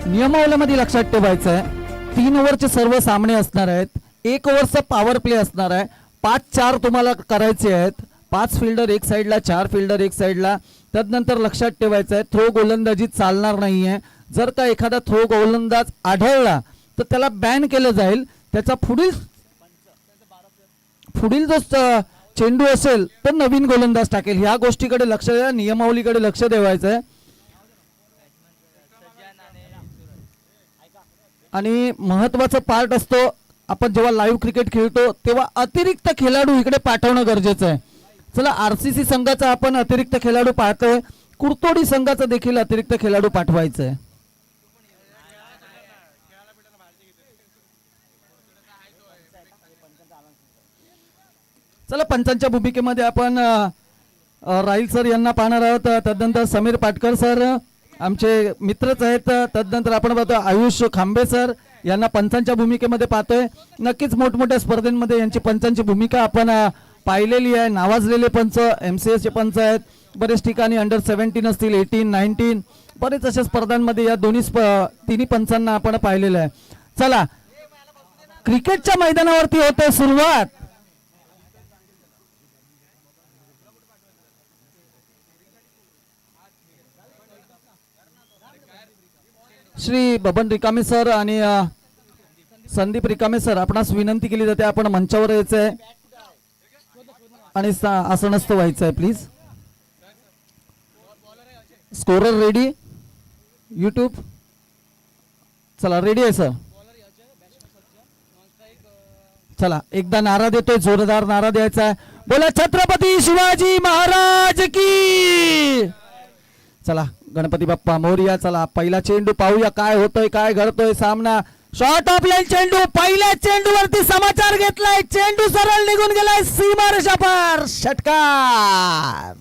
नियमावलीमध्ये लक्षात ठेवायचं आहे 3 ओव्हरचे सर्व सामने असणार आहेत. 1 ओव्हरचा पॉवर प्ले असणार आहे. 5-4 तुम्हाला करायचे आहेत. 5 फिल्डर एक साईडला, 4 फिल्डर एक साईडला. त्यानंतर लक्षात ठेवायचं आहे थ्रो गोलंदाजी चालणार नाहीये. जर का एखादा थ्रो गोलंदाज आढळला तर त्याला बॅन केलं जाईल. त्याचा पुढील जो चेंडू असेल तर नवीन गोलंदाज टाकेल. ह्या गोष्टीकडे लक्ष द्या, नियमावलीकडे लक्ष द्यायचं आहे. आणि महत्वाचं पार्ट असतो आपण जेव्हा लाईव्ह क्रिकेट खेळतो तेव्हा अतिरिक्त खेळाडू इकडे पाठवणं गरजेचं आहे. चला आरसीसी संघाचा आपण अतिरिक्त खेळाडू पाहतोय. कुरतोडी संघाचा देखील अतिरिक्त खेळाडू पाठवायचा आहे. चला पंचांच्या भूमिकेमध्ये आपण राहील सर यांना पाहणार आहोत. तदनंतर समीर पाटकर सर आमचे मित्रच आहेत. तदनंतर आपण पाहतो आयुष खांबे सर यांना पंचांच्या भूमिकेमध्ये पाहतोय. नक्कीच मोठमोठ्या स्पर्धेमध्ये यांची पंचांची भूमिका आपण पाहिलेली आहे. नावाजलेले पंच MCS चे पंच आहेत. बरेच ठिकाणी अंडर-17 असतील, 18, 19 बरेच अशा स्पर्धांमध्ये या तिन्ही पंचांना आपण पाहिलेलं आहे. चला क्रिकेटच्या मैदानावरती होते सुरुवात. श्री बबन रिकामे सर आणि संदीप रिकामे सर आपणास विनंती केली जाते आपण मंचावर यायचं आहे आणि आसनस्थ व्हायचं आहे प्लीज. Scorer ready YouTube. चला रेडी आहे सर. चला एकदा नारा देतोय, जोरदार नारा द्यायचा आहे. बोला छत्रपती शिवाजी महाराज की. चला गणपती बाप्पा मोरया. चला पहिला चेंडू पाहूया काय होतोय, काय घडतोय सामना. शॉर्ट ऑफ लाईन चेंडू, पहिल्या चेंडूवरती समाचार घेतलाय. चेंडू सरळ निघून गेलाय सीमारेषा पार. षटकार.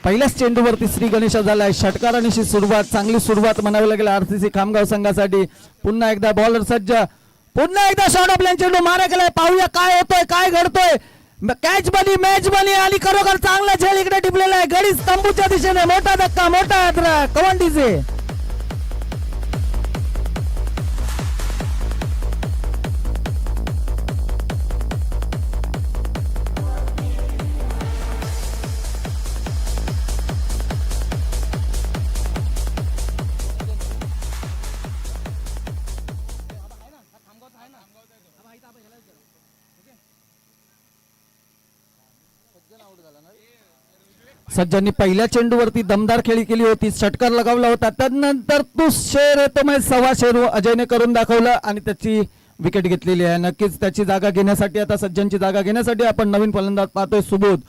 पहिल्याच चेंडूवरती श्री गणेश झालाय. षटकारानिशी सुरुवात, चांगली सुरुवात म्हणावी लागेल आरसीसी खामगाव संघासाठी. पुन्हा एकदा बॉलर सज्ज, पुन्हा एकदा शॉर्ट ऑफ लाईन चेंडू मारा गेलाय. पाहूया काय होतोय, काय घडतोय. कॅच बनी, मॅच बनी आणि खरोखर चांगला झेल इकडे टिपलेला आहे. गडी स्तंभूच्या दिशेने मोठा धक्का, मोठा यात्रा कवंडीचे. सज्जांनी पहिल्या चेंडूवरती दमदार खेळी केली होती, षटकार लगावला होता. त्यानंतर तू शेर येतो मग 1.25 शेर अजयने करून दाखवलं आणि त्याची विकेट घेतलेली आहे. नक्कीच त्याची जागा घेण्यासाठी, आता सज्जनची जागा घेण्यासाठी आपण नवीन फलंदाज पाहतोय सुबोध.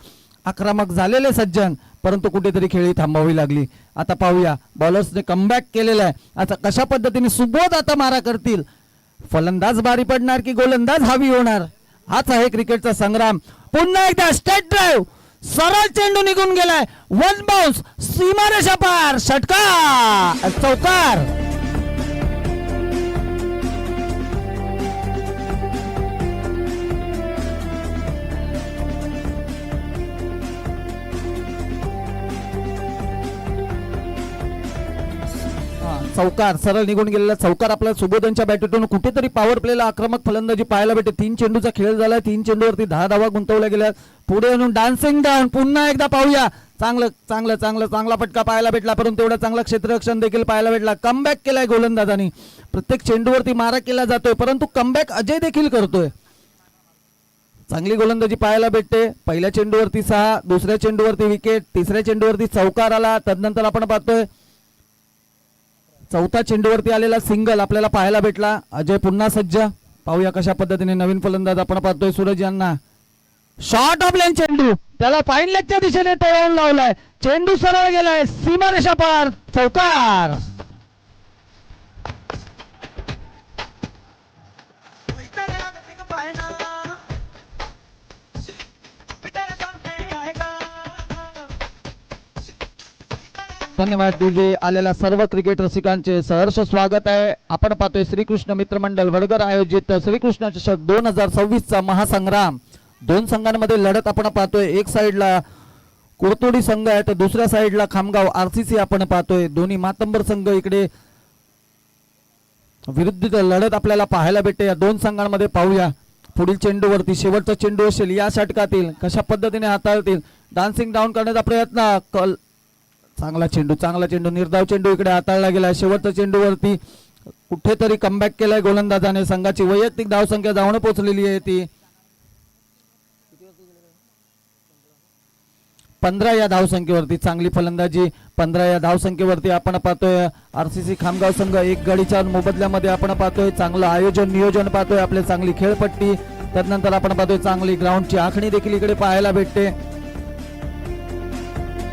आक्रमक झालेले सज्जन, परंतु कुठेतरी खेळी थांबवावी लागली. आता पाहूया बॉलर्सने कमबॅक केलेला आहे. आता कशा पद्धतीने सुबोध आता मारा करतील. फलंदाज बारी पडणार की गोलंदाज हावी होणार, हाच आहे क्रिकेटचा संग्राम. पुन्हा एकदा स्ट्रेट ड्राईव्ह, सरळ चेंडू निघून गेलाय. 1 बाउन्स, सीमारेषा पार. षटकार, चौकार. चौकार, सरळ निघून गेलेला चौकार आपल्या सुबोधनच्या बॅटरीतून. कुठेतरी पॉवर प्लेला आक्रमक फलंदाजी पाहायला भेटते. 3 चेंडूचा खेळ झाला. 3 चेंडूवरती 10 धावा गुंतवल्या गेल्या. पुढे येऊन डान्सिंग डाऊन. पुन्हा एकदा पाहूया. चांगला फटका पाहायला भेटला, परंतु तेवढा चांगला क्षेत्ररक्षण देखील पाहायला भेटला. कमबॅक केलाय गोलंदाजांनी. प्रत्येक चेंडूवरती मारा केला जातोय, परंतु कमबॅक अजय देखील करतोय. चांगली गोलंदाजी पाहायला भेटते. पहिल्या चेंडूवरती 6, दुसऱ्या चेंडूवरती विकेट, तिसऱ्या चेंडूवरती चौकार आला. तदनंतर आपण पाहतोय चौथा चेंडूवरती आलेला सिंगल आपल्याला पाहायला भेटला. अजय पुन्हा सज्ज. पाहूया कशा पद्धतीने नवीन फलंदाज आपण पाहतोय सूरज यांना. शॉर्ट ऑफ लाईन चेंडू, त्याला फाईन लेगच्या दिशेने तळवून लावलाय. चेंडू सरळ गेलाय सीमारेषा पार. चौकार. धन्यवाद डीजे. आलेल्या सर्व क्रिकेट रसिकांचे सहर्ष स्वागत आहे. आपण पाहतोय श्रीकृष्ण मित्र मंडळ वडगर आयोजित श्रीकृष्ण चषक 2026 चा महासंग्राम. दोन संघांमध्ये लढत आपण पाहतोय. एक साइडला कोरतोडी संघ आहे तर दुसऱ्या साइडला खामगाव आरसीसी आपण पाहतोय. दोन्ही मातंबर संघ इकडे विरुद्ध लढत आपल्याला पाहायला भेटते. या दोन संघांमध्ये पाहूया पुढील चेंडूवरती शेवटचा चेंडू असेल या षटकातील कशा पद्धतीने हाताळतील. डान्सिंग डाऊन करण्याचा प्रयत्न. चांगला चेंडू निर्धाव चेंडू इकडे हाताळला गेला. शेवटच्या चेंडूवरती कुठेतरी कमबॅक केलाय गोलंदाजाने. संघाची वैयक्तिक धावसंख्या जाऊन पोहोचलेली आहे ती 15 या धावसंख्येवरती. चांगली फलंदाजी 15 या धावसंख्येवरती आपण पाहतोय. आरसीसी खामगाव संघ एक गडीच्या मोबदल्यामध्ये आपण पाहतोय चांगलं आयोजन नियोजन पाहतोय. आपले चांगली खेळपट्टी त्यानंतर आपण पाहतोय चांगली ग्राउंडची आखणी देखील इकडे पाहायला भेटते.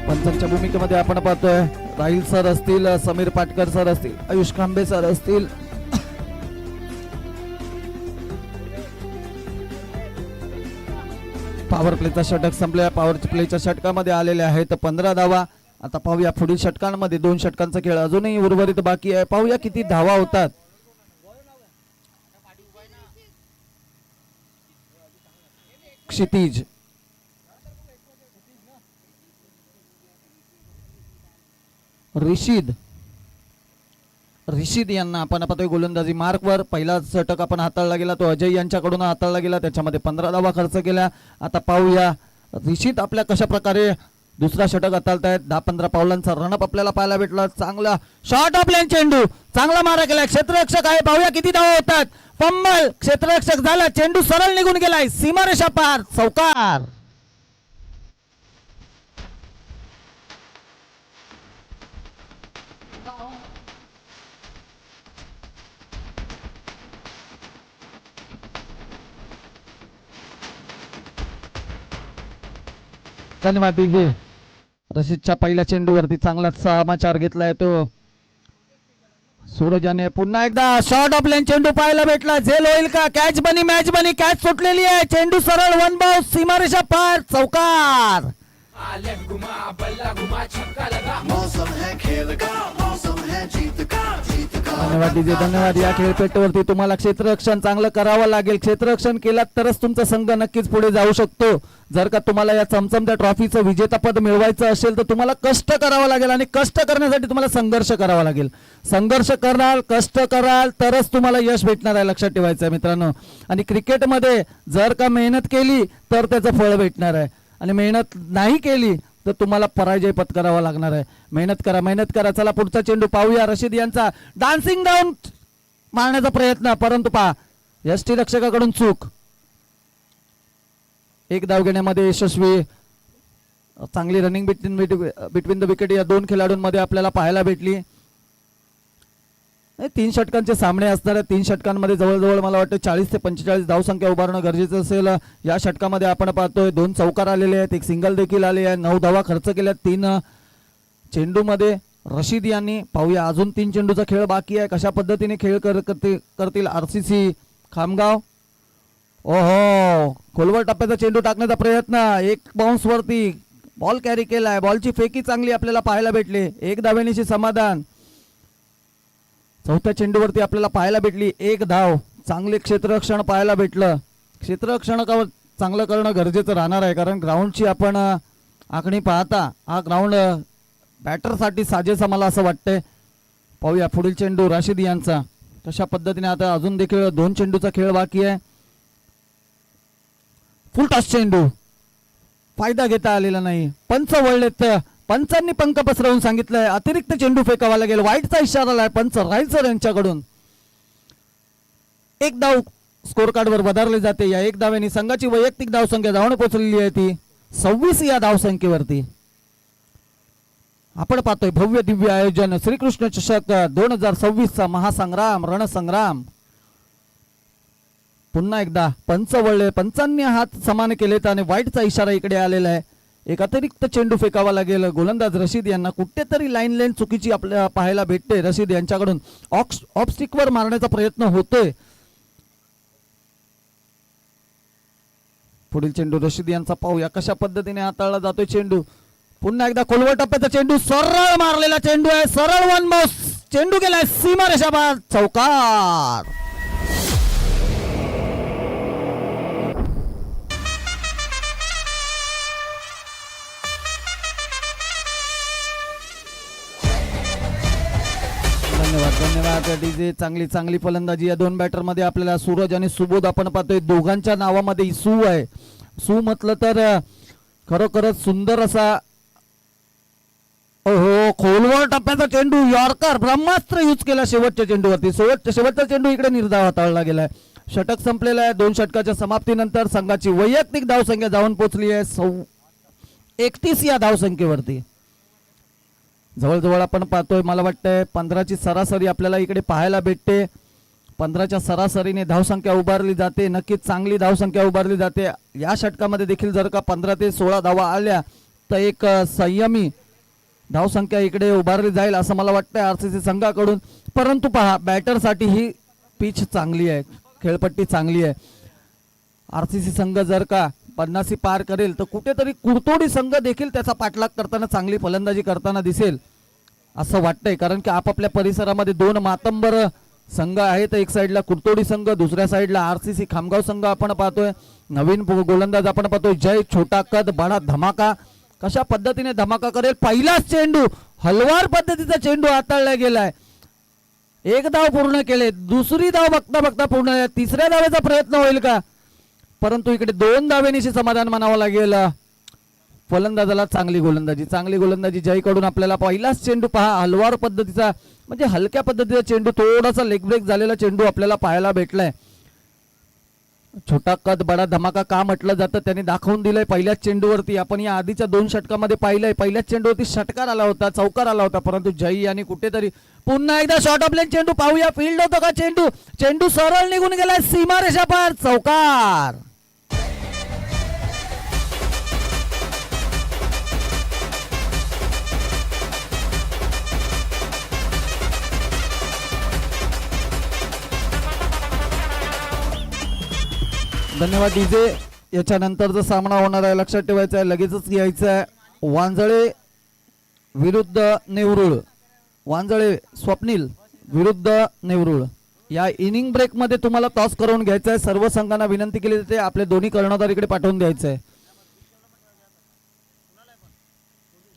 पंचांच्या भूमिकेमध्ये आपण पाहतोय राहील सर असतील, समीर पाटकर सर असतील, आयुष खांबे सर असतील. पॉवर प्लेचा षटक संपल्या. पॉवर प्लेच्या षटकामध्ये आलेले आहेत 15 धावा. आता पाहूया पुढील षटकांमध्ये 2 षटकांचा खेळ अजूनही उर्वरित बाकी आहे. पाहूया किती धावा होतात. क्षितिज रिशीद यांना आपण पाहतोय गोलंदाजी मार्कवर. पहिला षटक आपण हाताळला गेला तो अजय यांच्याकडून हाताळला गेला. त्याच्यामध्ये 15 धावा खर्च केल्या. आता पाहूया रिशीद आपल्या कशा प्रकारे दुसरा षटक हाताळतायत. 10-15 पावलांचा रनअप आपल्याला पाहायला भेटला. चांगला शॉट ऑफ लाईन चेंडू चांगला मारा केला. क्षेत्ररक्षक आहे. पाहूया किती धावा होतात. फंबल क्षेत्ररक्षक झाला. चेंडू सरळ निघून गेलाय सीमारेषा पार. चौकार. धन्यवाद दिघे. रशीदच्या पहिल्या चेंडूवरती चांगला समाचार घेतलाय तो सूरजाने. पुन्हा एकदा शॉर्ट ऑफ लाईन चेंडू पाहायला भेटला. झेल होईल का. कॅच बनी मॅच बनी. कॅच सुटलेली आहे. चेंडू सरळ वन बाउंस सीमारेषा पार. चौकार. धन्यवाद डीजे धन्यवाद. या खेळपेटीवरती तुम्हाला क्षेत्ररक्षण चांगलं करावं लागेल. क्षेत्ररक्षण केलात तरच तुमचा संघ नक्कीच पुढे जाऊ शकतो. जर का तुम्हाला या चमचमत्या ट्रॉफीचं विजेतापद मिळवायचं असेल तर तुम्हाला कष्ट करावं लागेल आणि कष्ट करण्यासाठी तुम्हाला संघर्ष करावा लागेल. संघर्ष कराल कष्ट कराल तरच तुम्हाला यश भेटणार आहे. लक्षात ठेवायचं आहे मित्रांनो. आणि क्रिकेटमध्ये जर का मेहनत केली तर त्याचं फळ भेटणार आहे आणि मेहनत नाही केली तर तुम्हाला पराजय पत्करावा लागणार आहे. मेहनत करा. चला पुढचा चेंडू पाहूया. रशीद यांचा डान्सिंग डाऊन मारण्याचा प्रयत्न परंतु पहा यष्टी रक्षकाकडून चूक. एक धाव घेण्यामध्ये यशस्वी. चांगली रनिंग बिटवीन द विकेट या दोन खेळाडूंमध्ये आपल्याला पाहायला भेटली. 3 षटकांचे सामने असणार आहेत. 3 षटकांमध्ये जवळजवळ मला वाटतं 40 ते 45 धावसंख्या उभारणं गरजेचं असेल. या षटकामध्ये आपण पाहतोय 2 चौकार आलेले आहेत. 1 सिंगल देखील आले आहे. 9 धावा खर्च केल्या 3 चेंडूमध्ये रशीद यांनी. पाहूया अजून 3 चेंडूचा खेळ बाकी आहे. कशा पद्धतीने खेळ करतील आरसीसी खामगाव. ओहो खोलवर टप्प्याचा चेंडू टाकण्याचा प्रयत्न. 1 बाउन्स वरती बॉल कॅरी केलाय. बॉलची फेकी चांगली आपल्याला पाहायला भेटली. 1 धावेनीचे समाधान. चौथ्या चेंडूवरती आपल्याला पाहायला भेटली 1 धाव. चांगले क्षेत्ररक्षण पाहायला भेटलं. क्षेत्ररक्षण चांगलं करणं गरजेचं राहणार आहे कारण ग्राउंडची आपण आखणी पाहता हा ग्राउंड बॅटरसाठी साजेसा मला असं वाटतंय. पाहूया पुढील चेंडू राशिद यांचा कशा पद्धतीने. आता अजून देखील 2 चेंडूचा खेळ बाकी आहे. फुल टॉस चेंडू फायदा घेता आलेला नाही. पंच वळलेत. पंचांनी पंख पसरवून सांगितलंय अतिरिक्त चेंडू फेकावा लागेल. वाईटचा इशारा आलाय पंच रायसर यांच्याकडून. 1 धाव स्कोर कार्डवर वधारले जाते. या 1 धावेने संघाची वैयक्तिक धावसंख्या धावून पोहोचलेली आहे ती 26 या धावसंख्येवरती. आपण पाहतोय भव्य दिव्य आयोजन श्रीकृष्ण चषक 2026 चा महासंग्राम रणसंग्राम. पुन्हा एकदा पंच वळले. पंचांनी हात समान केलेत आणि वाईटचा इशारा इकडे आलेला आहे. 1 अतिरिक्त चेंडू फेकावा लागेल. गोलंदाज रशीद यांना कुठेतरी लाईन चुकीची आपल्याला पाहायला भेटते. रशीद यांच्याकडून ऑफ स्टिकवर मारण्याचा प्रयत्न होतोय. पुढील चेंडू रशीद यांचा पाहूया कशा पद्धतीने हाताळला जातोय चेंडू. पुन्हा एकदा खोलवर टप्प्याचा चेंडू, सरळ मारलेला चेंडू आहे, सरळ वन बाउंस चेंडू गेलाय सीमा रेषापार, चौकार. धन्यवाद डीजे. चांगली फलंदाजी या दोन बॅटर मध्ये आपल्याला सूरज आणि सुबोध आपण पाहतोय. दोघांच्या नावामध्ये सू आहे. सू म्हटलं तर खरोखरच सुंदर असा. हो, खोलवर टप्प्याचा चेंडू, यॉर्कर ब्रह्मास्त्र यूज केला शेवटच्या चेंडूवरती. शेवटचा चेंडू इकडे निर्धाव हाताळला गेलाय. षटक संपलेला आहे. 2 षटकाच्या समाप्तीनंतर संघाची वैयक्तिक धावसंख्या जाऊन पोहोचली आहे 31 या धावसंख्येवरती. जवळजवळ आपण पाहतोय, मला वाटतंय 15ची सरासरी आपल्याला इकडे पाहायला भेटते. 15च्या सरासरीने धावसंख्या उभारली जाते. नक्कीच चांगली धावसंख्या उभारली जाते. या षटकामध्ये देखील जर का 15 ते 16 धावा आल्या तर एक संयमी धावसंख्या इकडे उभारली जाईल असं मला वाटतंय आरसीसी संघाकडून. परंतु पहा, बॅटरसाठी ही पिच चांगली आहे, खेळपट्टी चांगली आहे. आरसीसी संघ जर का 50 पार करेल तर कुठेतरी कुरतोडी संघ देखील त्याचा पाठलाग करताना, चांगली फलंदाजी करताना दिसेल असं वाटतंय. कारण की आपापल्या परिसरामध्ये 2 मातंबर संघ आहेत. एक साईडला कुरतोडी संघ, दुसऱ्या साईडला आरसीसी खामगाव संघ आपण पाहतोय. नवीन गोलंदाज आपण पाहतोय जय, छोटा कद बडा धमाका. कशा पद्धतीने धमाका करेल. पहिलाच चेंडू, हलवार पद्धतीचा चेंडू हाताळला गेलाय. 1 धाव पूर्ण केले. दुसरी धाव बघता पूर्ण. 3ऱ्या धावेचा प्रयत्न होईल का? परंतु इकडे 2 धावेनिशी समाधान मानावं लागेल. फलंदाजाला चांगली गोलंदाजी जयकडून. आपल्याला पहिलाच चेंडू पहा, हलवार पद्धतीचा, म्हणजे हलक्या पद्धतीचा चेंडू, थोडासा लेग ब्रेक झालेला चेंडू आपल्याला पाहायला भेटलाय. छोटा कद बडा धमाका का म्हटलं जातं त्यांनी दाखवून दिलंय पहिल्याच चेंडूवरती. आपण या आधीच्या 2 षटकामध्ये पाहिलंय, पहिल्याच चेंडूवरती षटकार आला होता, चौकार आला होता. परंतु जय यांनी कुठेतरी पुन्हा एकदा शॉर्ट ऑफ लेन चेंडू पाहूया. फील्ड होतो का चेंडू सरळ निघून गेलाय सीमा रेषा पार, चौकार. धन्यवाद डीजे. याच्यानंतरचा सामना होणार आहे, लक्षात ठेवायचा आहे, लगेचच यायचं आहे. वांजळे विरुद्ध नेवरुळ. वांजळे स्वप्नील विरुद्ध नेवरुळ. या इनिंग ब्रेक मध्ये तुम्हाला टॉस करून घ्यायचा आहे. सर्व संघांना विनंती केली जाते आपले दोन्ही कर्णधार इकडे पाठवून द्यायचं आहे.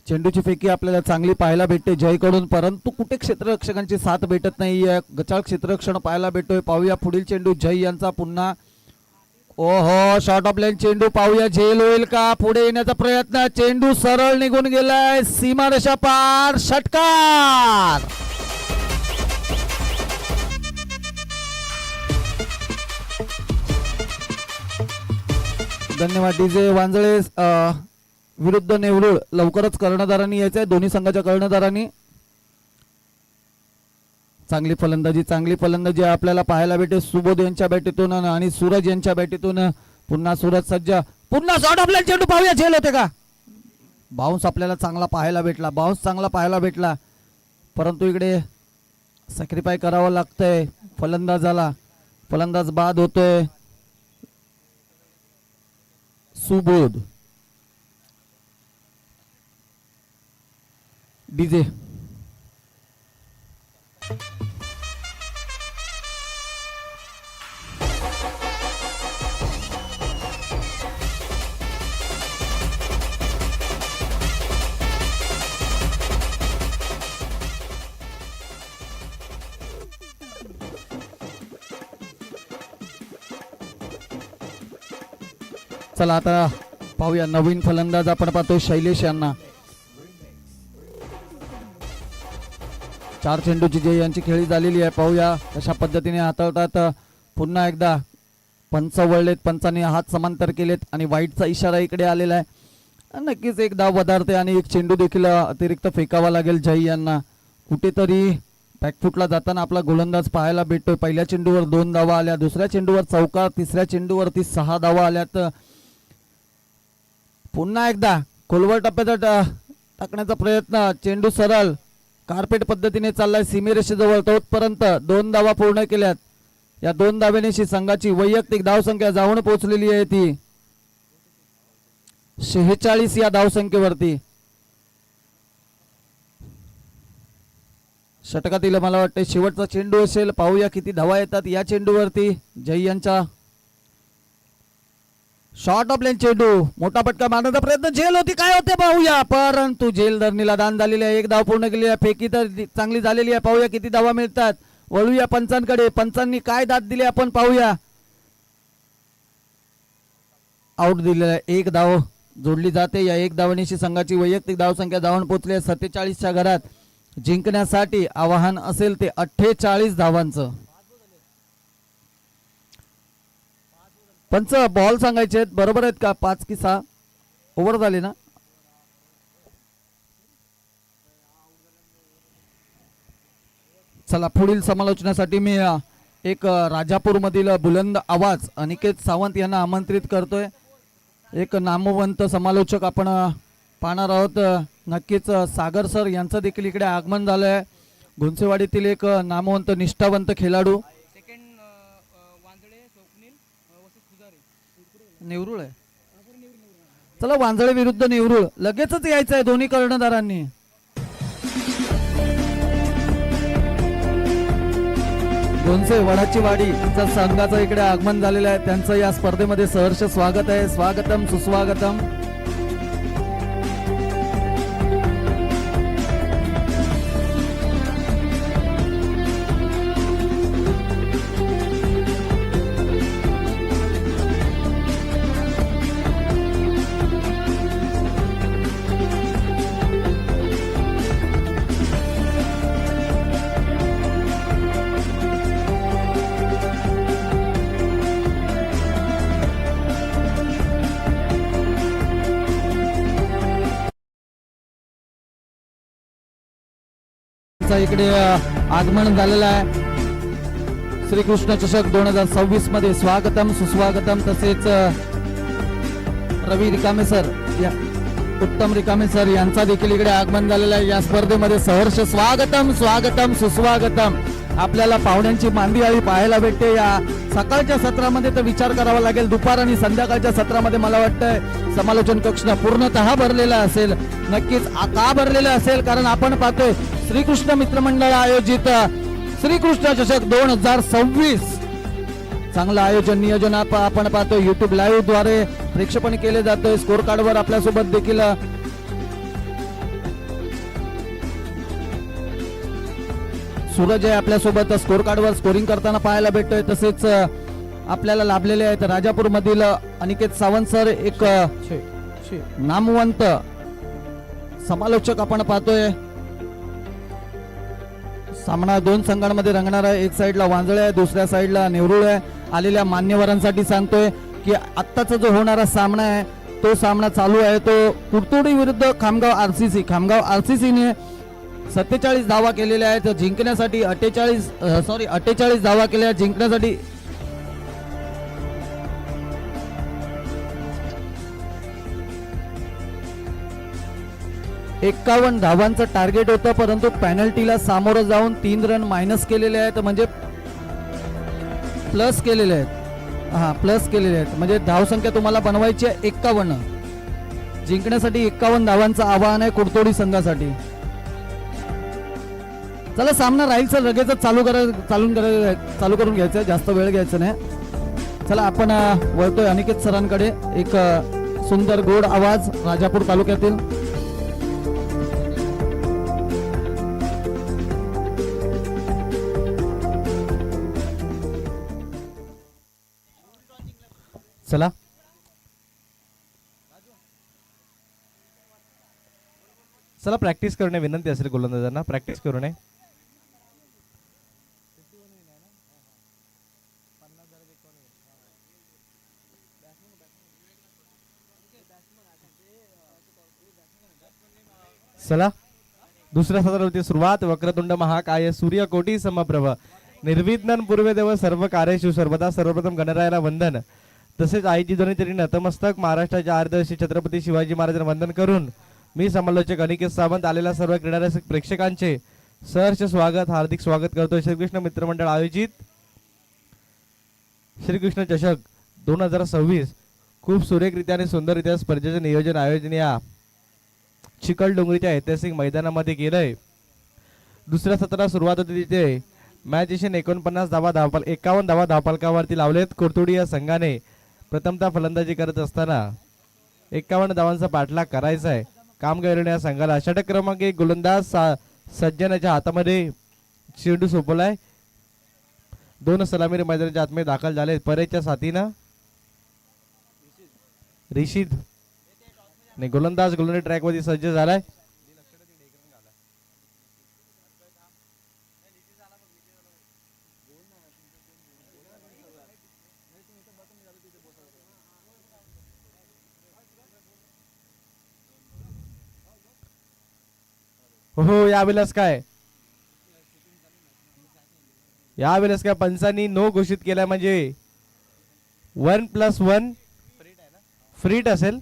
चेंडूची फेकी आपल्याला चांगली पाहायला भेटते जयकडून, परंतु कुठे क्षेत्ररक्षकांची साथ भेटत नाहीये. गचाळ क्षेत्ररक्षण पाहायला भेटतोय. पाहूया पुढील चेंडू जय यांचा पुन्हा. ओहो, शॉर्ट ऑफ लाईन चेंडू पाहूया, झेल होईल का? पुढे येण्याचा प्रयत्न, चेंडू सरळ निघून गेलाय सीमारेषा पार, षटकार. धन्यवाद डीजे. वांजळे विरुद्ध नेवरुळ लवकरच कर्णधारांनी यायचंय, दोन्ही संघाच्या कर्णधारांनी. चांगली फलंदाजी आपल्याला पाहायला भेटे सुबोध यांच्या बॅटीतून आणि सूरज यांच्या बॅटीतून. पुन्हा सूरज सज्ज, पुन्हा शॉट ऑफ लाईन चेंडू पाहूया, झेल होते का? बाउन्स आपल्याला चांगला पाहायला भेटला, परंतु इकडे सॅक्रिफाय करावं लागतंय फलंदाजाला. फलंदाज बाद होतोय सुबोध. डीजे चला आता पाहूया नवीन फलंदाज आपण पाहतोय शैलेश यांना. 4 चेंडूची जय यांची खेळी झालेली आहे. पाहूया कशा पद्धतीने हाताळतात. पुन्हा एकदा पंच वळलेत, पंचाने हात समांतर केलेत आणि वाईटचा इशारा इकडे आलेला आहे. नक्कीच एक धाव वधारते आणि एक चेंडू देखील अतिरिक्त फेकावा लागेल जय यांना. कुठेतरी बॅकफुटला जाताना आपला गोलंदाज पाहायला भेटतोय. पहिल्या चेंडूवर 2 धावा आल्या, दुसऱ्या चेंडूवर चौकार, तिसऱ्या चेंडूवरती 6 धावा आल्यात. पुन्हा एकदा खोलवर टप्प्याचा टाकण्याचा प्रयत्न, चेंडू सरळ कार्पेट पद्धतीने चाललाय सीमेरेषेजवळ. तोपर्यंत 2 धावा पूर्ण केल्यात. या 2 धावेनिशी संघाची वैयक्तिक धावसंख्या जाऊन पोहोचलेली आहे ती 46 या धावसंख्येवरती. षटकातील मला वाटतं शेवटचा चेंडू असेल. पाहूया किती धावा येतात या चेंडूवरती. जय यांचा शॉर्ट ऑफ लेन चेंडू, मोठा फटका मारण्याचा प्रयत्न, झेल होती काय होते पाहूया, परंतु झेल धरणीला दान झालेली आहे. एक धाव पूर्ण केली आहे. फेकी तर चांगली झालेली आहे. पाहूया किती धावा मिळतात. वळूया पंचांकडे. पंचांनी काय दाद दिली आपण पाहूया. आउट दिलेला आहे. एक धाव जोडली जाते. या एक धावणीशी संघाची वैयक्तिक धावसंख्या धावून पोहोचली 47च्या घरात. जिंकण्यासाठी आवाहन असेल ते 48 धावांचं. पंच बॉल सांगायचे आहेत, बरोबर आहेत का? 5 की 6 ओव्हर झाले ना? चला पुढील समालोचनासाठी मी एक राजापूर मधील बुलंद आवाज अनिकेत सावंत यांना आमंत्रित करतोय. एक नामवंत समालोचक आपण पाहणार आहोत. नक्कीच सागर सर यांचं देखील इकडे आगमन झालंय. घुंचेवाडीतील एक नामवंत निष्ठावंत खेळाडू. नेवरुळ आहे. चला वांजळे विरुद्ध नेवरुळ लगेचच यायचं आहे दोन्ही कर्णधारांनी. दोनशे वडाची वाडी संघाचं इकडे आगमन झालेलं आहे. त्यांचं या स्पर्धेमध्ये सहर्ष स्वागत आहे. स्वागतम सुस्वागतम. इकडे आगमन झालेलं आहे. श्रीकृष्ण चषक 2026 मध्ये स्वागतम सुस्वागतम. तसेच रवी रिकामे सर उत्तम रिकामे सर यांचा देखील इकडे आगमन झालेलं आहे. या स्पर्धेमध्ये सहर्ष स्वागतम स्वागतम सुस्वागतम. आपल्याला पाहुण्यांची मांदी आळी पाहायला भेटते. या सकाळच्या सत्रामध्ये तर विचार करावा लागेल. दुपार आणि संध्याकाळच्या सत्रामध्ये मला वाटतंय समालोचन कक्ष पूर्णतः भरलेला असेल. नक्कीच का भरलेला असेल? कारण आपण पाहतोय श्रीकृष्ण मित्रमंडळ आयोजित श्रीकृष्ण चषक 2026 चांगलं आयोजन नियोजन आपण पाहतोय. युट्यूब लाईव्ह द्वारे प्रेक्षेपण केले जातोय. स्कोर कार्डवर आपल्यासोबत देखील सूरज आहे आपल्यासोबत स्कोर कार्डवर स्कोरिंग करताना पाहायला भेटतोय. तसेच आपल्याला लाभलेले आहेत राजापूर मधील अनिकेत सावंत सर, एक नामवंत समालोचक आपण पाहतोय. सामना दोन संघांमध्ये रंगणार आहे. एक साईडला वांजळे आहे, दुसऱ्या साईडला नेवरुळ आहे. आलेल्या मान्यवरांसाठी सांगतोय की आत्ताचा जो होणारा सामना आहे तो सामना चालू आहे तो कुर्तोडी विरुद्ध खामगाव आरसीसी. खामगाव आरसीसी ने 47 धावा केलेल्या आहेत. जिंकण्यासाठी 48 धावा केल्या. जिंकण्यासाठी 51 धावांचं टार्गेट होतं, परंतु पेनल्टीला सामोरं जाऊन 3 रन मायनस केलेले आहेत, म्हणजे प्लस केलेले आहेत. प्लस केलेले आहेत म्हणजे धावसंख्या तुम्हाला बनवायची आहे 51. जिंकण्यासाठी 51 धावांचं आवाहन आहे कुर्तोडी संघासाठी. चला सामना राहील सर, लगेच चालू करून घ्यायचं, जास्त वेळ घ्यायचा नाही. चला आपण वळतोय अनिकेत सरांकडे. एक सुंदर गोड आवाज राजापूर तालुक्यातील. चला चला प्रॅक्टिस करणे विनंती असेल गोलंदाजांना, प्रॅक्टिस करू नये. चला दुसऱ्या सत्रावरती सुरुवात. वक्रतुंड महाकाय सूर्यकोटी समप्रभ निर्विघ्नं पूर्वेदेव सर्व कार्येषु सर्वदा. सर्वप्रथम गणरायाला वंदन, तसेच आईची ध्वनी तरी नतमस्तक. महाराष्ट्राच्या आर्दर्शी छत्रपती शिवाजी महाराजांना वंदन करून मी समालोचक अनिकेत सावंत आलेल्या सर्व क्रीडारसिक प्रेक्षकांचे सहर्ष स्वागत, हार्दिक स्वागत करतो. श्रीकृष्ण मित्रमंडळ आयोजित श्रीकृष्ण चषक 2026 खूप सुरेखरित्या आणि सुंदररित्या स्पर्धेचे नियोजन आयोजन या चिखलडोंगरीच्या ऐतिहासिक मैदानामध्ये केलंय. दुसऱ्या सत्राला सुरुवात होती तिथे मॅच एशियन 51 धावा धावफलकावरती लावलेत. कोरतोडी या संघाने प्रथमतः फलंदाजी करत असताना 51 धावांचा पाठलाग करायचा आहे. कामगार या संघाला षटक क्रमांक 1 गोलंदाज सज्जनाच्या हातामध्ये चेंडू सोपवलाय. 2 सलामी मैदानाच्या आतमध्ये दाखल झाले. परेच्या साथीनं रिशीद आणि गोलंदाज ट्रॅक मध्ये सज्ज झालाय. हो यावेळेस काय पंचांनी नो घोषित केलाय म्हणजे 1+1 फ्रीट असेल.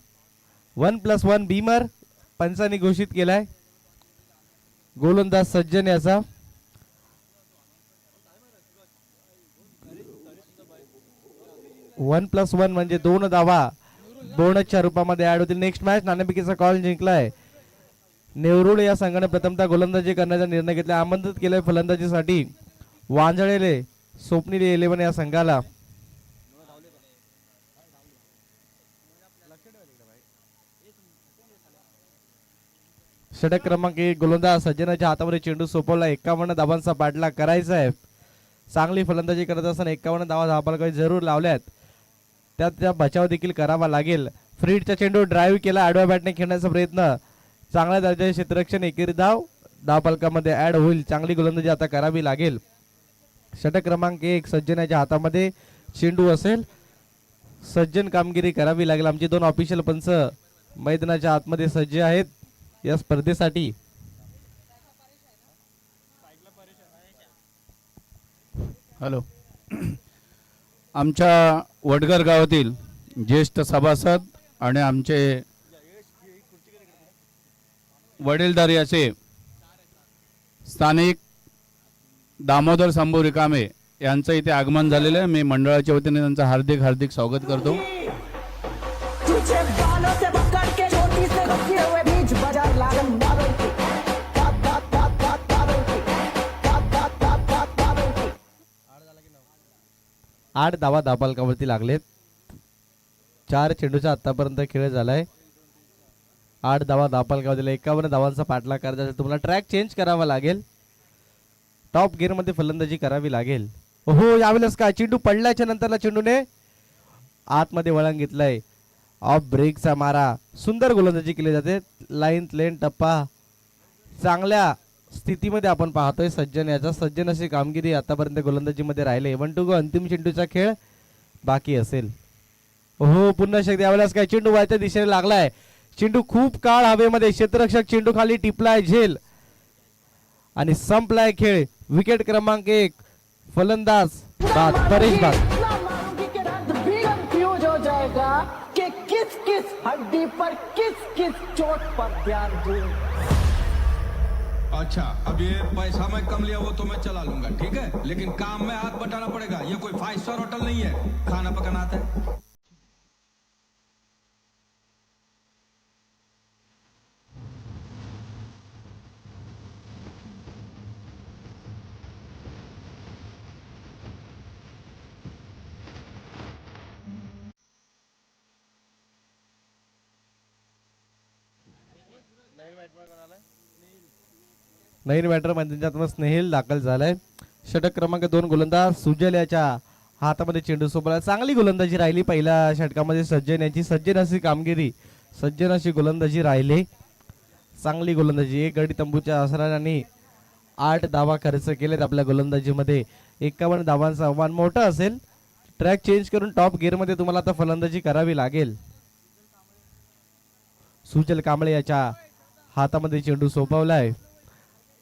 1+1 बीमर पंचांनी घोषित केलाय. गोलंदाज सज्जन याचा 1+1 म्हणजे 2 धावा बोनसच्या रूपामध्ये ऍड होतील. नेक्स्ट मॅच नाणेफेकीचा कॉल जिंकलाय. नेवरुड या संघाने प्रथमतः गोलंदाजी करण्याचा निर्णय घेतला. आमंत्रित केलंय फलंदाजीसाठी वांजळेले स्वप्नील 11 या संघाला. षटक क्रमांक 1 गोलंदाज सज्जनाच्या हातामध्ये चेंडू सोपवला. 51 धावांचा पाठलाग करायचा आहे. चांगली फलंदाजी करत असताना 51 धावा धावफलकावर जरूर लावल्यात. त्यात बचाव देखील करावा लागेल. फ्रीडचा चेंडू ड्राईव्ह केला. आडव्या बॅटने खेळण्याचा प्रयत्न. चांगल्या दर्जाचे क्षेत्ररक्षण. एकेरी धावफलकामध्ये ऍड होईल. चांगली गोलंदाजी आता करावी लागेल. षटक क्रमांक 1 सज्जनाच्या हातामध्ये चेंडू असेल. सज्जन कामगिरी करावी लागेल. आमचे 2 ऑफिशियल पंच मैदानाच्या आतमध्ये सज्ज आहेत या स्पर्धेसाठी. हॅलो. आमच्या वडगर गावातील ज्येष्ठ सभासद आणि आमचे वडीलधारी असे स्थानिक दामोदर शंभू रिकामे यांचं इथे आगमन झालेलं आहे. मी मंडळाच्या वतीने त्यांचं हार्दिक हार्दिक स्वागत करतो. तुझे बालों से पकड़ के छोटी से रखे हुए बीच बाजार लागन बादल की बादल की 8 धावा धावफलकावरती लागलेत. 4 चेंडूचा आतापर्यंत खेळ झालाय. 8 धावा धावफलकावरती 51 धावांचा पाठलाग करायचा असेल तुम्हाला ट्रॅक चेंज करावा लागेल. टॉप गिअर मध्ये फलंदाजी करावी लागेल. हो यावेळेस काय चेंडू पडल्याच्या नंतरला चेंडूने आतमध्ये वळण घेतलंय. ऑफ ब्रेकचा मारा. सुंदर गोलंदाजी केली जाते. लाईन लेन टप्पा चांगल्या स्थितीमध्ये आपण पाहतोय सज्जन याचा. सज्जन अशी कामगिरी आतापर्यंत गोलंदाजीमध्ये राहिले. 1-2 गो अंतिम चेंडूचा खेळ बाकी असेल. हो पुन्हा शक्ती यावेळेस काय चेंडू व्हायच्या दिशेने लागलाय. चेंडू खूप काळ हवेमध्ये. क्षेत्ररक्षक चेंडू खाली टिपलाय झेल आणि संपलाय खेळ. विकेट क्रमांक 1 फलंदाज बाद परेश बाद. इतना मारूंगी कि रक्त भी कंफ्यूज हो जाएगा कि किस किस हड्डी पर किस किस चोट पर ध्यान दूं. अच्छा अब ये पैसा मैं कम लिया वो तो मैं चला लूंगा ठीक है, लेकिन काम में हाथ बटाना पड़ेगा. ये कोई 5 स्टार होटल नहीं है खाना पकाना आता है. नवीन बॅटर मैदानात स्नेहिल दाखल झालाय. षटक क्रमांक 2 गोलंदाज सुजल याच्या हातामध्ये चेंडू सोपवला. चांगली गोलंदाजी राहिली पहिल्या षटकामध्ये सज्जन यांची. सज्जन अशी कामगिरी. सज्जन अशी गोलंदाजी राहिली. चांगली गोलंदाजी. 1 गडी तंबूच्या आसराने 8 धावा खर्च केलेत आपल्या गोलंदाजीमध्ये. 51 धावांचं आव्हान मोठं असेल. ट्रॅक चेंज करून टॉप गिअर मध्ये तुम्हाला आता फलंदाजी करावी लागेल. सुजल कांबळे याच्या हातामध्ये चेंडू सोपवलाय.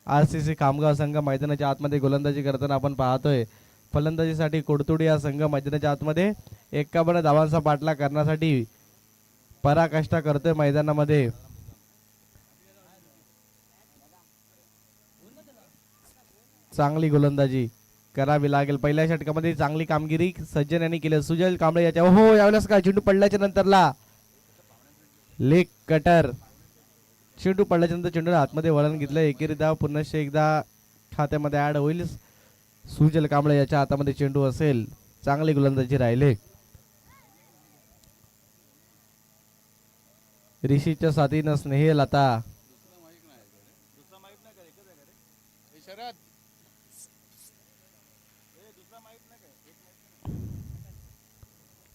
RCC खामगाव संघ मैदानाच्या आतमध्ये गोलंदाजी करताना आपण पाहतोय. फलंदाजीसाठी कोडतोडी हा संघ मैदानाच्या आतमध्ये 51 धावांचा पाठलाग करण्यासाठी पराकाष्ठा करतोय मैदानामध्ये. चांगली गोलंदाजी करावी लागेल. पहिल्या षटकामध्ये चांगली कामगिरी सज्जन यांनी केली. सुजल कांबळे याच्या हो यावेळेस काय चेंडू पडल्याच्या नंतरला लेग कटर. चेंडू पडल्याच्या नंतर चेंडू आतमध्ये वळण घेतलं. एकेरी धाव पुन्हा एकदा खात्यामध्ये ऍड होईल. सुजल कांबळे याच्या हातामध्ये चेंडू असेल. चांगली गोलंदाजी राहिले. ऋषीच्या साथीनं स्नेहल आता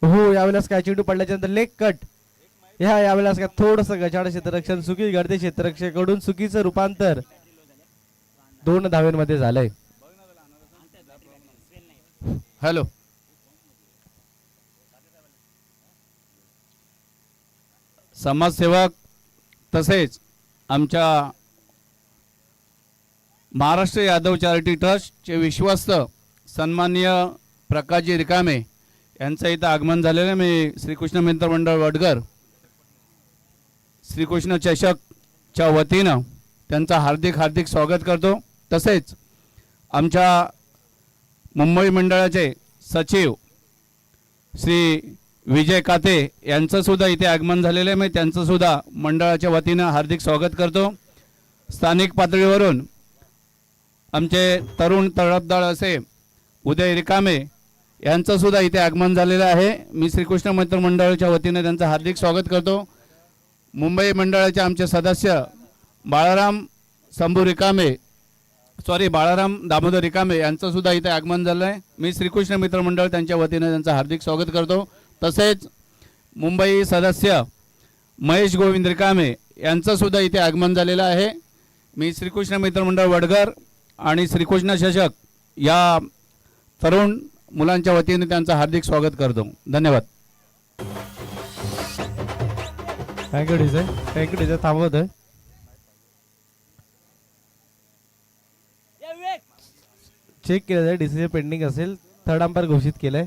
हो यावेळेस काय चेंडू पडल्याच्या नंतर लेग कट. यावेळेस काय थोडस गचाड क्षेत्ररक्षण चुकी घडते. क्षेत्ररक्षकाकडून चुकीचं रूपांतर 2 धावांमध्ये झालंय. हॅलो, समाजसेवक तसेच आमच्या महाराष्ट्र यादव चॅरिटी ट्रस्टचे विश्वस्त सन्माननीय प्रकाशजी रिकामे यांचं इथं आगमन झालेलं आहे. मी श्रीकृष्ण मित्र मंडळ वडगर श्रीकृष्ण चषकच्या वतीनं त्यांचं हार्दिक स्वागत करतो. तसेच आमच्या मुंबई मंडळाचे सचिव श्री विजय काते यांचं सुद्धा इथे आगमन झालेलं आहे. मी त्यांचं सुद्धा मंडळाच्या वतीनं हार्दिक स्वागत करतो. स्थानिक पातळीवरून आमचे तरुण तळपदार असे उदय रिकामे यांचं सुद्धा इथे आगमन झालेलं आहे. मी श्रीकृष्ण मित्र मंडळाच्या वतीनं त्यांचं हार्दिक स्वागत करतो. मुंबई मंडळाचे आमचे सदस्य बाळाराम दामोदर रिकामे यांचं सुद्धा इथे आगमन झालं आहे. मी श्रीकृष्ण मित्र मंडळ त्यांच्या वतीनं त्यांचं हार्दिक स्वागत करतो. तसेच मुंबई सदस्य महेश गोविंद रिकामे यांचं सुद्धा इथे आगमन झालेलं आहे. मी श्रीकृष्ण मित्र मंडळ वडगर आणि श्रीकृष्ण चषक या तरुण मुलांच्या वतीने त्यांचं हार्दिक स्वागत करतो. धन्यवाद. Thank you DJ थांबवतोय. चेक केलं जाईल. डिसिजन पेंडिंग असेल. थर्ड अंपायर घोषित केलंय.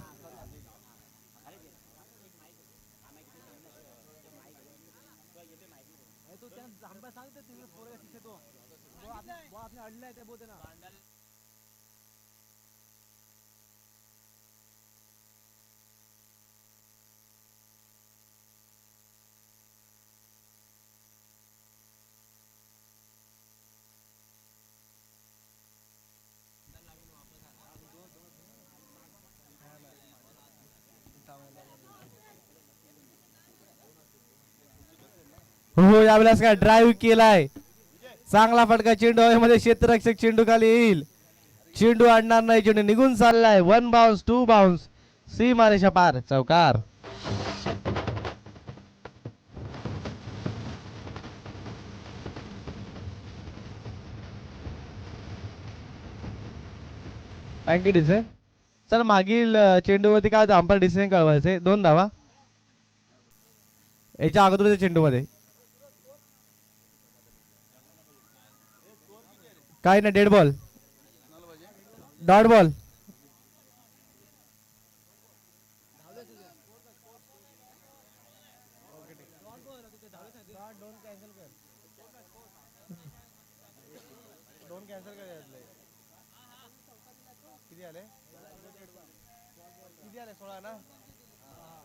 हो यावेळेस काय ड्राईव्ह केलाय. चांगला फटका. चेंडू हवेमध्ये. क्षेत्ररक्षक चेंडू खाली येईल. चेंडू आणणार नाही. चेंडू निघून चाललाय. 1 बाउन्स 2 बाउन्स. सीमारेषा पार. चौकार. थँक्यू डिसे. चल मागील चेंडूवरती काय अंपायर डिसिजन कळवायचे. 2 धावा याच्या अगोदरच्या चेंडूमध्ये. काय ना डेड बॉल. Dot ball.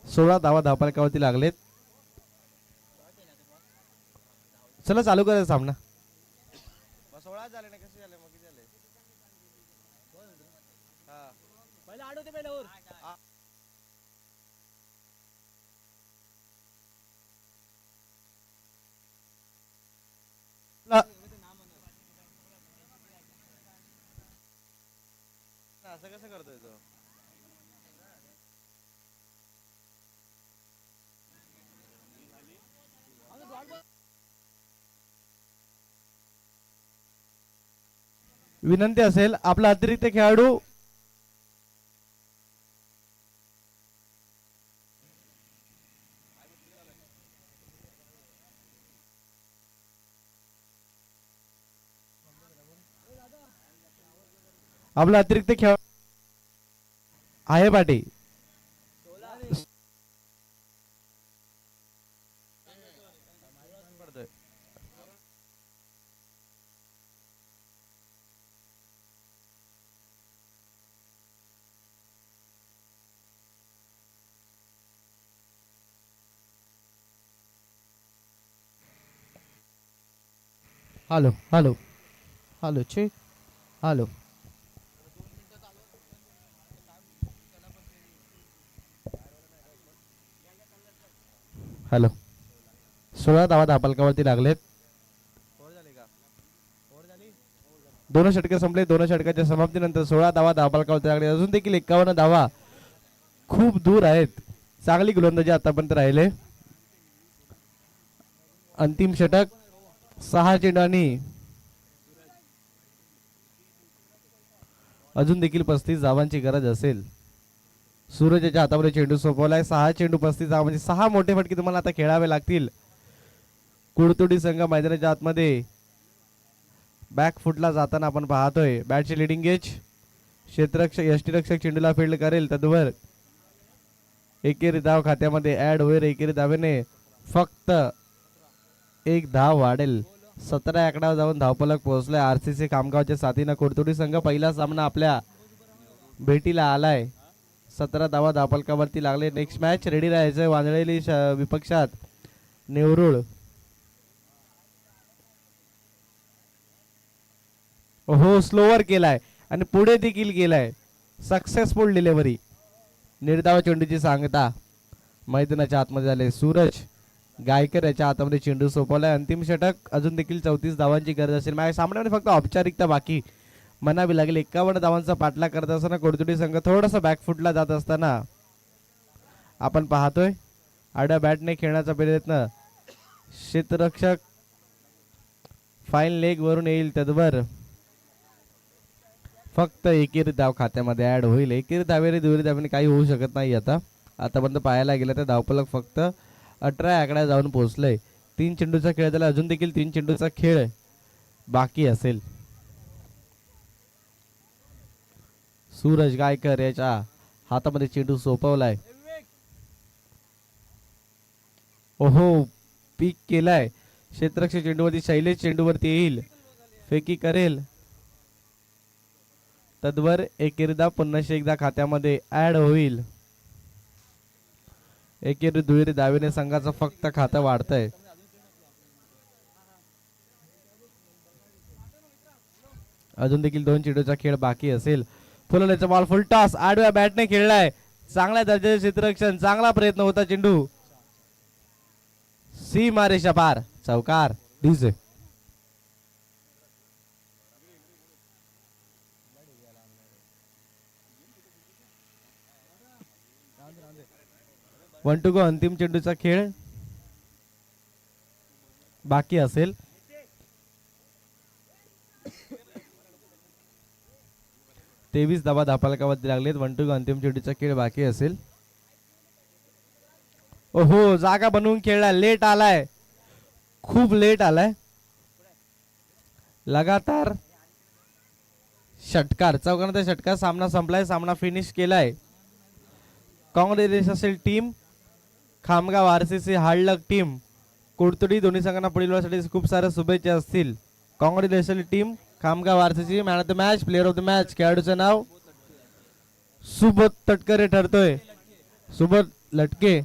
सोळा धावा धावफलकावरती लागलेत. चला चालू करायचा सामना. 16 झाले ना. कसे झाले मग? किती झाले? पहिला आठ होते. पहिला असं कसं करतोय तो? विनंती असेल आपला अतिरिक्त खेळाडू आहे पाटी. Hello check. हॅलो. हॅलो. 16 धावा धापलकावरती लागलेत. दोन षटके संपले. दोन षटकाच्या समाप्तीनंतर 16 धावा धापलकावरती लागले. अजून देखील 51 धावा खूप दूर आहेत. चांगली गोलंदाजी आतापर्यंत राहिले. अंतिम षटक 6 चेंडांनी अजून देखील 35 धावांची गरज असेल. सूरजच्या हातामध्ये चेंडू सोपवलाय. 6 चेंडू 35 धावा म्हणजे 6 मोठे फटके तुम्हाला आता खेळावे लागतील. कुडतोडी संघ मैदानाच्या आतमध्ये बॅक फुटला जाताना आपण पाहतोय. बॅटचे लिडिंग एज. क्षेत्ररक्षक यष्टीरक्षक चेंडूला फील्ड करेल. तद्वर एकेरी धाव खात्यामध्ये ऍड होईल. एकेरी धावेने फक्त 1 धाव वाढेल. 17 आकड्यावर जाऊन धावफलक पोहोचलाय. आरसीसी खामगावच्या साथीनं कुडतोडी संघ पहिला सामना आपल्या भेटीला आलाय. 17 धावा धावफलकावरती लागले. नेक्स्ट मॅच रेडी राहायचंय. वांजळेली विपक्षात नेवरुळ. हो स्लोवर केलाय आणि पुढे देखील गेलाय. Successful delivery. निर्धाव चेंडूची सांगता मैदानाच्या आतमध्ये झाले. सूरज गायकर याच्या हातामध्ये चेंडू सोपवलाय. अंतिम षटक अजून देखील 34 धावांची गरज असेल. माझ्या सामन्यामध्ये फक्त औपचारिकता बाकी म्हणावी लागेल. 51 धावांचा पाठलाग करत असताना कुडतोडी संघ थोडासा बॅकफुटला जात असताना आपण पाहतोय. आड्या बॅटने खेळण्याचा प्रयत्न. क्षेत्ररक्षक फाईन लेग वरून येईल. तद्वर फक्त एकेरी धाव खात्यामध्ये ऍड होईल. एकेरी धावेने दुहेरी धावेने काही होऊ शकत नाही. आतापर्यंत पाहायला गेलं तर धावफलक फक्त 18 आकड्या जाऊन पोहोचलंय. 3 चेंडूचा खेळ झाला. अजून देखील 3 चेंडूचा खेळ बाकी असेल. सूरज गायकर याच्या हातामध्ये चेंडू सोपवलाय. ओहो पीक केलाय. क्षेत्ररक्षक चेंडूवरती शैलेश चेंडूवरती येईल. फेकी करेल. तद्वर एकेरी धाव पुन्हा एकदा खात्यामध्ये ऍड होईल. एकेरी दुहेरी धावेने संघाचं फक्त खातं वाढतंय. अजून देखील 2 चेंडूचा खेळ बाकी असेल. फुलवल्याचा बॉल फुल टॉस. आडव्या बॅटने खेळलाय. चांगल्या दर्जाचे क्षेत्ररक्षण. चांगला प्रयत्न होता. चेंडू सीमारेषा पार. चौकार. DJ 1 to go. अंतिम चेंडूचा खेळ बाकी असेल. तेवीस धावा धापलकावरती लागलेत. 1 to go. अंतिम चेंडूचा खेळ बाकी असेल. ओहो जागा बनवून खेळला. लेट आलाय. खूप लेट आलाय. लगातार षटकार. चौकांचा षटकार. सामना संपलाय. सामना फिनिश केलाय. काँग्रेस असेल team. Khamgaon RCC hard luck team. कुडतोडी दोन्ही संघांना पुढील वेळेसाठी खूप साऱ्या शुभेच्छा असतील. Congress team Khamgaon RCC. Man of the match. Player of the match खेळाडूचं नाव सुबोध तटकरे ठरतोय. सुबोध लटके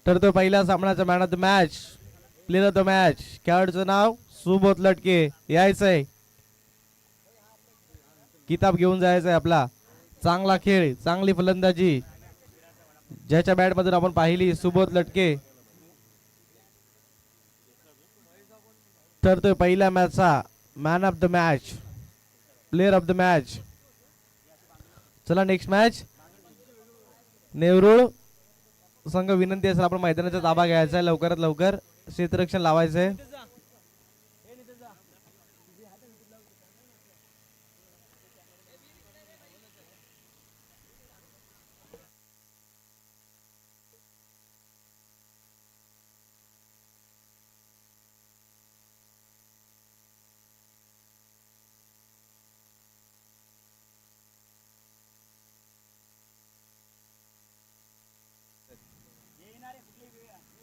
ठरतोय पहिल्या सामन्याचा man of the match. Player of the match खेळाडूचं नाव सुबोध लटके. यायचंय किताब घेऊन जायचंय आपला. चांगला खेळ. चांगली फलंदाजी ज्याच्या बॅट मधून आपण पाहिली. सुबोध लटके ठरतोय पहिल्या मॅचचा man of the match. Player of the match. चला नेक्स्ट मॅच. नेवरुळ संघ विनंती असेल आपण मैदानाचा ताबा घ्यायचा आहे. लवकरात लवकर क्षेत्ररक्षण लावायचंय.